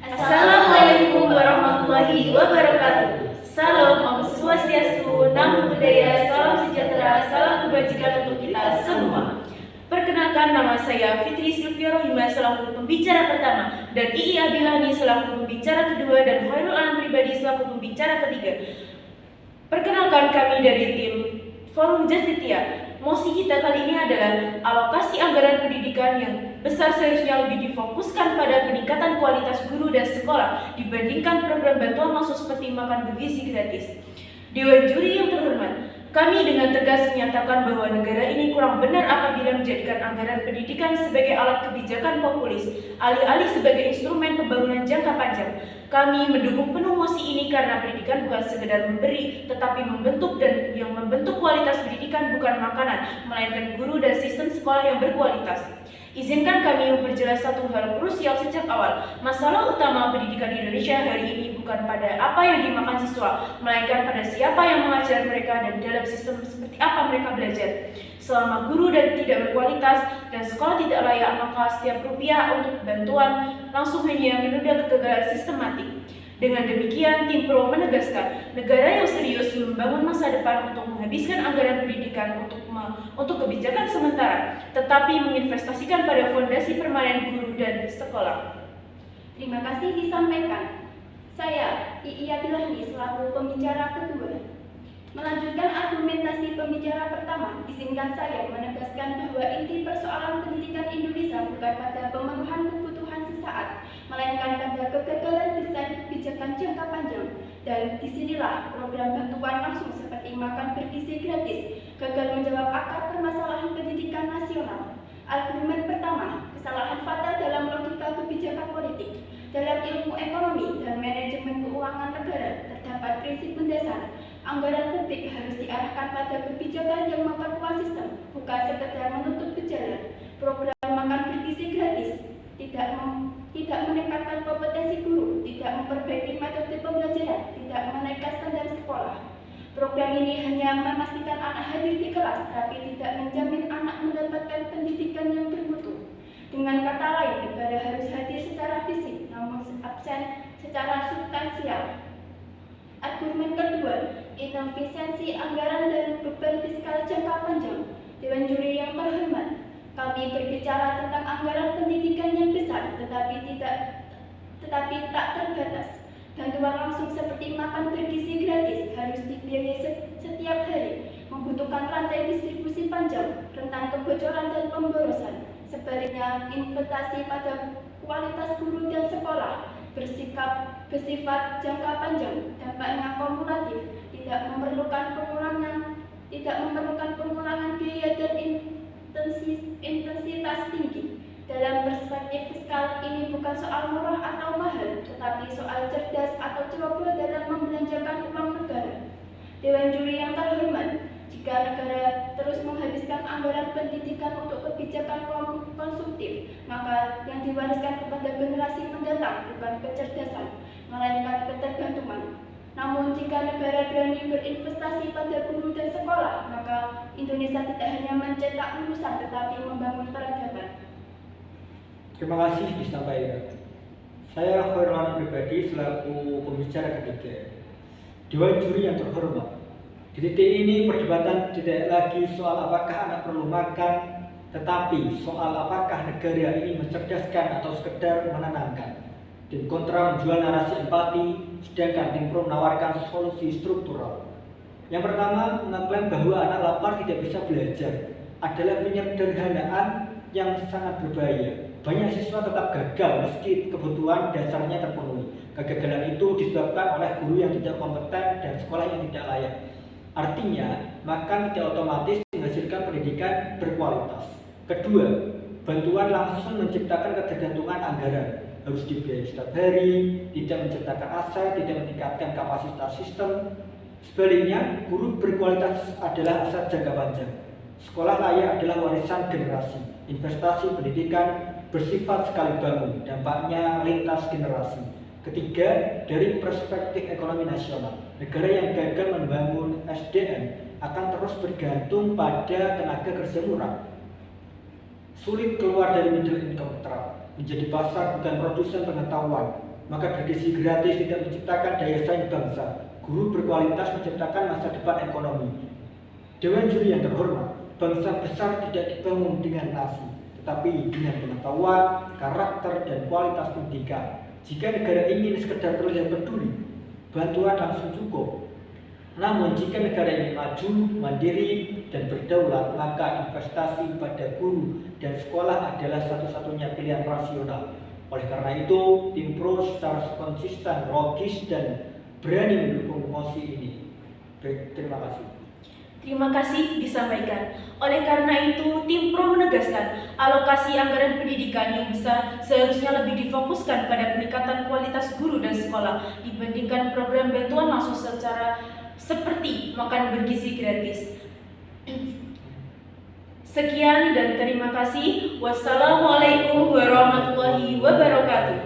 Assalamualaikum warahmatullahi wabarakatuh. Salam Om Swastiastu, Namo Buddhaya, salam sejahtera, salam kebajikan untuk kita semua. Perkenalkan, nama saya Fitri Sylvia Rohima selaku pembicara pertama, dan Ii Abilani selaku pembicara kedua, dan Khairul Anam pribadi selaku pembicara ketiga. Perkenalkan, kami dari tim Forum Justitia. Mosi kita kali ini adalah alokasi anggaran pendidikan yang besar seharusnya lebih difokuskan pada peningkatan kualitas guru dan sekolah dibandingkan program bantuan langsung seperti makan bergizi gratis. Dewan Juri yang terhormat, kami dengan tegas menyatakan bahwa negara ini kurang benar apabila menjadikan anggaran pendidikan sebagai alat kebijakan populis, alih-alih sebagai instrumen pembangunan jangka panjang. Kami mendukung penuh mosi ini karena pendidikan bukan sekedar memberi, tetapi membentuk, dan yang membentuk kualitas pendidikan bukan makanan, melainkan guru dan sistem sekolah yang berkualitas. Izinkan kami memperjelas satu hal krusial sejak awal. Masalah utama pendidikan di Indonesia hari ini bukan pada apa yang dimakan siswa, melainkan pada siapa yang mengajar mereka dan dalam sistem seperti apa mereka belajar. Selama guru dan tidak berkualitas dan sekolah tidak layak, maka setiap rupiah untuk bantuan langsung hanya menunda kegagalan sistematik. Dengan demikian, tim Pro menegaskan, negara yang serius membangun masa depan untuk menghabiskan anggaran pendidikan untuk kebijakan sementara, tetapi menginvestasikan pada fondasi permanen guru dan sekolah. Terima kasih disampaikan. Saya, Ii Abilani, selaku pembicara kedua. Melanjutkan argumentasi pembicara pertama, izinkan saya menegaskan bahwa inti persoalan pendidikan Indonesia bukan pada pemenuhan kebutuhan sesaat, melainkan pada kegagalan desain kebijakan jangka panjang. Dan disinilah program bantuan langsung seperti makan bergizi gratis gagal menjawab akar permasalahan pendidikan nasional. Argumen pertama, kesalahan fatal dalam logika kebijakan politik. Dalam ilmu ekonomi dan manajemen keuangan negara terdapat prinsip mendasar. Anggaran publik harus diarahkan pada kebijakan yang memperkuat sistem, bukan sekedar menutup gejala. Program makan bergizi gratis tidak meningkatkan kompetensi guru, tidak memperbaiki metode pembelajaran, tidak menaikkan standar sekolah. Program ini hanya memastikan anak hadir di kelas, tapi tidak menjamin anak mendapatkan pendidikan yang bermutu. Dengan kata lain, negara harus hadir secara fisik, namun absen secara substansial. Argumen kedua, inefisiensi anggaran dan beban fiskal jangka panjang. Dewan Juri yang terhormat, kami berbicara tentang anggaran pendidikan yang besar, tetapi tak terbatas. Bantuan langsung seperti makan bergizi gratis harus dibiayai setiap hari, membutuhkan rantai distribusi panjang, rentan kebocoran dan pemborosan. Sebaliknya, investasi pada kualitas guru dan sekolah bersifat jangka panjang, dampaknya kumulatif, tidak memerlukan pengurangan biaya dan intensitas tinggi. Dalam perspektif fiskal, ini bukan soal murah atau mahal, tetapi soal cerdas atau ceroboh dalam membelanjakan uang negara. Dewan Juri yang terhormat, jika negara terus menghabiskan anggaran pendidikan untuk kebijakan konsumtif, maka yang diwariskan kepada generasi mendatang bukan kecerdasan, melainkan ketergantungan. Namun jika negara berani berinvestasi pada guru dan sekolah, maka Indonesia tidak hanya mencetak lulusan tetapi membangun peradaban. Terima kasih disampaikan. Saya Khairul Anam pribadi selaku pembicara ketiga. Dewan Juri yang terhormat, di titik ini perdebatan tidak lagi soal apakah anak perlu makan, tetapi soal apakah negara ini mencerdaskan atau sekedar menenangkan. Tim kontra menjual narasi empati, sedangkan tim pro menawarkan solusi struktural. Yang pertama, mengklaim bahwa anak lapar tidak bisa belajar adalah penyederhanaan yang sangat berbahaya. Banyak siswa tetap gagal meski kebutuhan dasarnya terpenuhi. Kegagalan itu disebabkan oleh guru yang tidak kompeten dan sekolah yang tidak layak. Artinya, makan tidak otomatis menghasilkan pendidikan berkualitas. Kedua, bantuan langsung menciptakan ketergantungan anggaran. Harus dibiayai setiap hari, tidak menciptakan aset, tidak meningkatkan kapasitas sistem. Sebaliknya, guru berkualitas adalah aset jangka panjang. Sekolah layak adalah warisan generasi. Investasi pendidikan bersifat sekali bangun, dampaknya lintas generasi. Ketiga, dari perspektif ekonomi nasional, negara yang gagal membangun SDM akan terus bergantung pada tenaga kerja murah. Sulit keluar dari middle income trap, menjadi pasar bukan produsen pengetahuan. Maka bergizi gratis tidak menciptakan daya saing bangsa. Guru berkualitas menciptakan masa depan ekonomi. Dewan juri yang terhormat, bangsa besar tidak dibangun dengan nasi, tetapi dengan pengetahuan, karakter, dan kualitas pendidikan. Jika negara ingin sekedar terlihat peduli, bantuan langsung cukup. Namun jika negara ingin maju, mandiri, dan berdaulat, maka investasi pada guru dan sekolah adalah satu-satunya pilihan rasional. Oleh karena itu, tim Pro secara konsisten, logis, dan berani mendukung mosi ini. Baik, terima kasih. Terima kasih disampaikan. Oleh karena itu, tim Pro menegaskan alokasi anggaran pendidikan yang besar seharusnya lebih difokuskan pada peningkatan kualitas guru dan sekolah dibandingkan program bantuan langsung seperti makan bergizi gratis. Sekian dan terima kasih. Wassalamualaikum warahmatullahi wabarakatuh.